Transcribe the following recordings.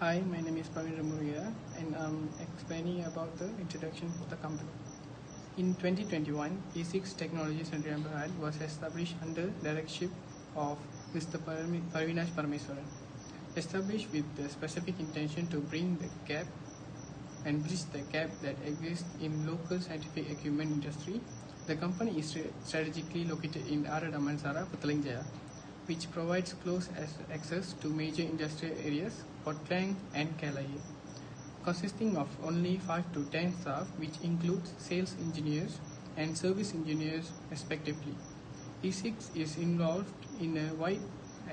Hi, my name is Praveen Ramuria and I'm explaining about the introduction of the company. In 2021, E6 Technologies Center Ahmedabad was established under directorship of Mr. Parvinash Parameswaran, established with the specific intention to bring the gap and bridge the gap that exists in local scientific equipment industry. The company is strategically located in Ara Damansara, Putalingjaya, which provides close access to major industrial areas, Port Klang and Kalaya, consisting of only 5 to 10 staff, which includes sales engineers and service engineers respectively. E6 is involved in a wide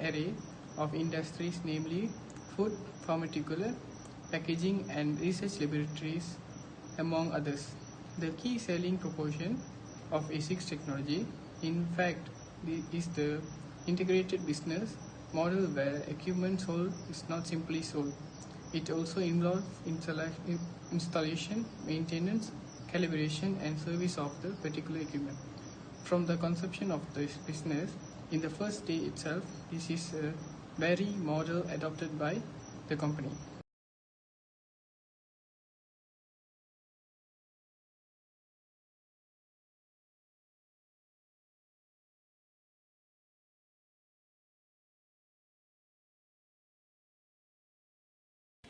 array of industries, namely food, pharmaceutical, packaging, and research laboratories, among others. The key selling proportion of E6 technology, in fact, is the integrated business model where equipment sold is not simply sold. It also involves installation, maintenance, calibration, and service of the particular equipment. From the conception of this business, in the first day itself, this is a very model adopted by the company.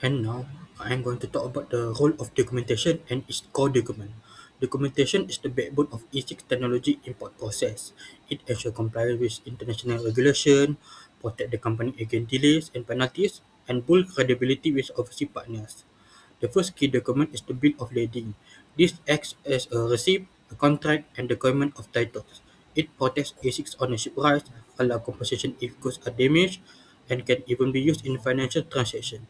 And now I am going to talk about the role of documentation and its core document. Documentation is the backbone of E6 technology import process. It ensures compliance with international regulation, protect the company against delays and penalties, and build credibility with overseas partners. The first key document is the bill of lading. This acts as a receipt, a contract, and document of titles. It protects E6 ownership rights, allows compensation if goods are damaged, and can even be used in financial transactions.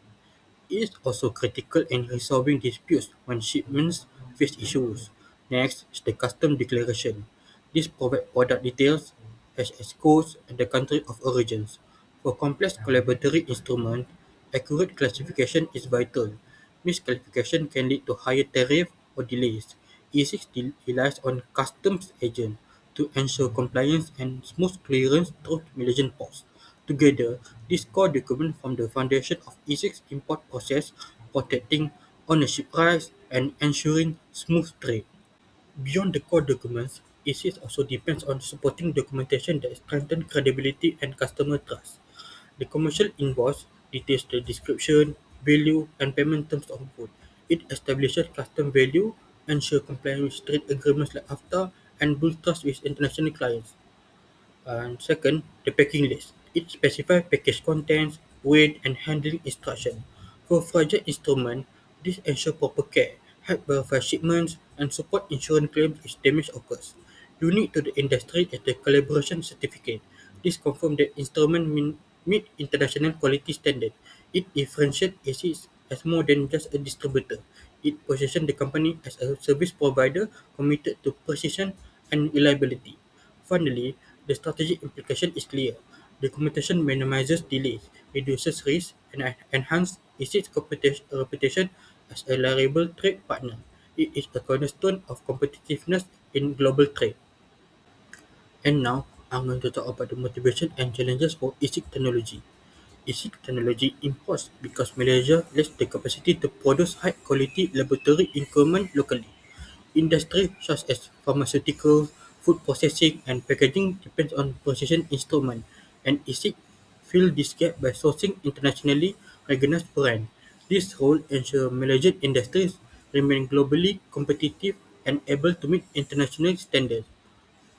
It is also critical in resolving disputes when shipments face issues. Next is the custom declaration. This provides product details, HS codes, and the country of origins. For complex collaboratory instruments, accurate classification is vital. Misclassification can lead to higher tariff or delays. E6 relies on customs agents to ensure compliance and smooth clearance through Malaysian ports. Together, these core documents form the foundation of E6 import process, protecting ownership rights and ensuring smooth trade. Beyond the core documents, E6 also depends on supporting documentation that strengthens credibility and customer trust. The commercial invoice details the description, value, and payment terms of goods. It establishes custom value, ensures compliance with trade agreements like AFTA, and builds trust with international clients. And second, the packing list. It specifies package contents, weight, and handling instructions. For fragile instruments, this ensures proper care, help verify shipments, and support insurance claims if damage occurs. Unique to the industry is the calibration certificate. This confirms that instruments meet international quality standards. It differentiates ASIS as more than just a distributor. It positions the company as a service provider committed to precision and reliability. Finally, the strategic implication is clear. Documentation minimizes delays, reduces risk, and enhances its reputation as a reliable trade partner. It is a cornerstone of competitiveness in global trade. And now, I'm going to talk about the motivation and challenges for ASIC technology. ASIC technology imports because Malaysia lacks the capacity to produce high-quality laboratory equipment locally. Industries such as pharmaceutical, food processing, and packaging depend on precision instruments, and ASIC fill this gap by sourcing internationally recognized brands. This role ensures Malaysian industries remain globally competitive and able to meet international standards.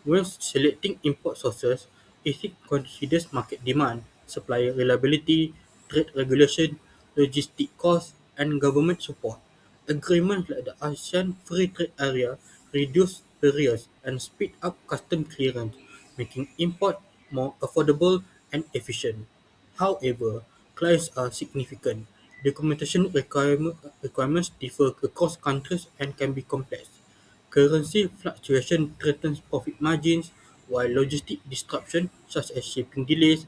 When selecting import sources, ASIC considers market demand, supplier reliability, trade regulation, logistic costs, and government support. Agreements like the ASEAN Free Trade Area reduce barriers and speed up custom clearance, making import more affordable and efficient. However, clients are significant. Documentation requirements differ across countries and can be complex. Currency fluctuation threatens profit margins, while logistic disruption such as shipping delays,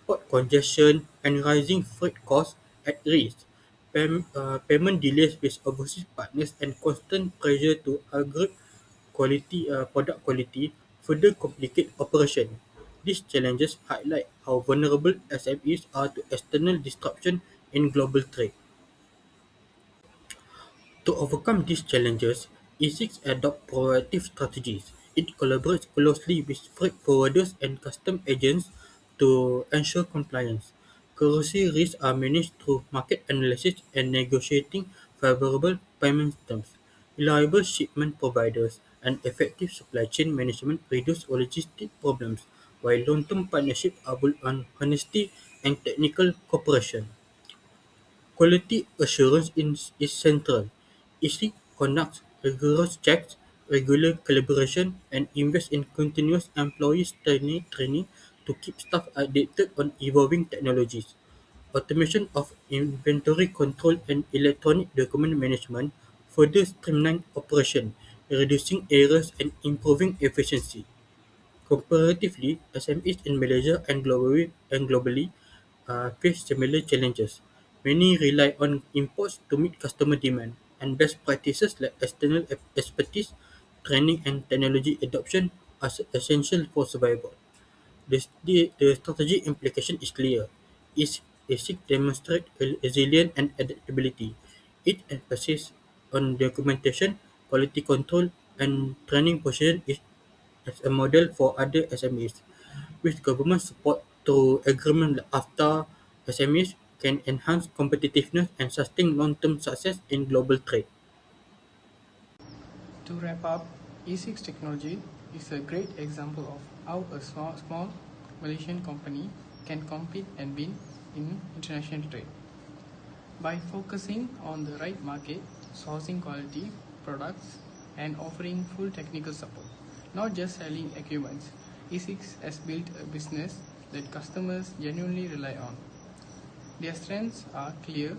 port congestion, and rising freight costs at risk. Payment delays with overseas partners and constant pressure to upgrade product quality further complicate operation. These challenges highlight how vulnerable SMEs are to external disruption in global trade. To overcome these challenges, E6 adopts proactive strategies. It collaborates closely with freight forwarders and customs agents to ensure compliance. Currency risks are managed through market analysis and negotiating favorable payment terms. Reliable shipment providers and effective supply chain management reduce logistic problems, while long-term partnerships are built on honesty and technical cooperation. Quality assurance is central. EC conducts rigorous checks, regular calibration, and invests in continuous employee training to keep staff updated on evolving technologies. Automation of inventory control and electronic document management further streamline operation, reducing errors and improving efficiency. Comparatively, SMEs in Malaysia and globally face similar challenges. Many rely on imports to meet customer demand, and best practices like external expertise, training, and technology adoption are essential for survival. The strategy implication is clear. ASIC demonstrates resilience and adaptability. It emphasizes on documentation, quality control, and training position is as a model for other SMEs. With government support through agreements like AFTA, SMEs can enhance competitiveness and sustain long-term success in global trade. To wrap up, E6 technology is a great example of how a small Malaysian company can compete and win in international trade. By focusing on the right market, sourcing quality products, and offering full technical support, not just selling equipment, E6 has built a business that customers genuinely rely on. Their strengths are clear: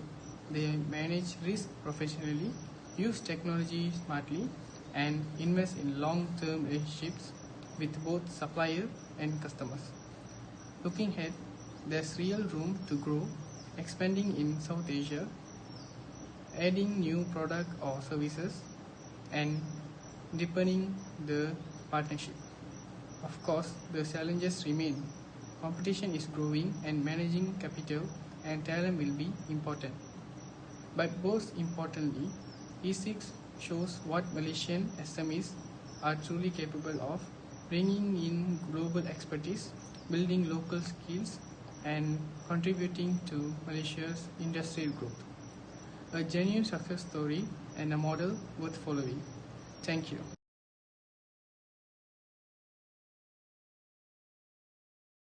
they manage risk professionally, use technology smartly, and invest in long term relationships with both supplier and customers. Looking ahead, there's real room to grow, expanding in South Asia, adding new product or services, and deepening the partnership. Of course, the challenges remain. Competition is growing, and managing capital and talent will be important. But most importantly, E6 shows what Malaysian SMEs are truly capable of, bringing in global expertise, building local skills, and contributing to Malaysia's industrial growth. A genuine success story and a model worth following. Thank you.